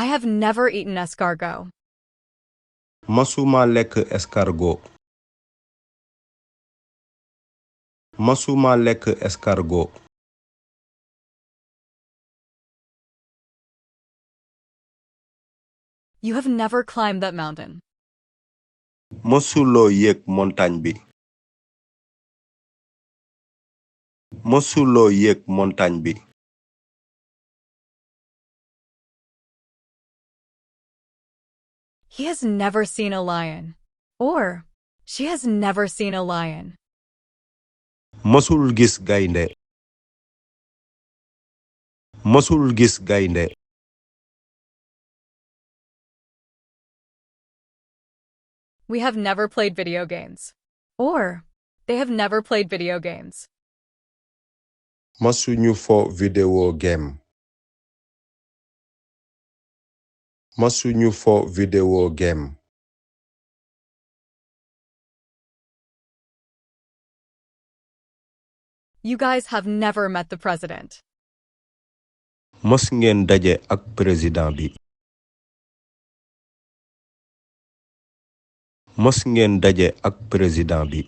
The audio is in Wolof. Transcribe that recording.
I have never eaten escargot. mësuma lekk escargot. mësuma lekk escargot. You have never climbed that mountain. mësuloo yéeg montagne bi. mësuloo yéeg montagne bi. He has never seen a lion. Or, she has never seen a lion. mësul gis gaynde. mësul gis gaynde. We have never played video games. Or, they have never played video games. mësuñu fo vidéo game. mësuñu fo vidéo game. You guys have never met the president. mës ngeen daje ak président bi. mës ngeen daje ak président bi.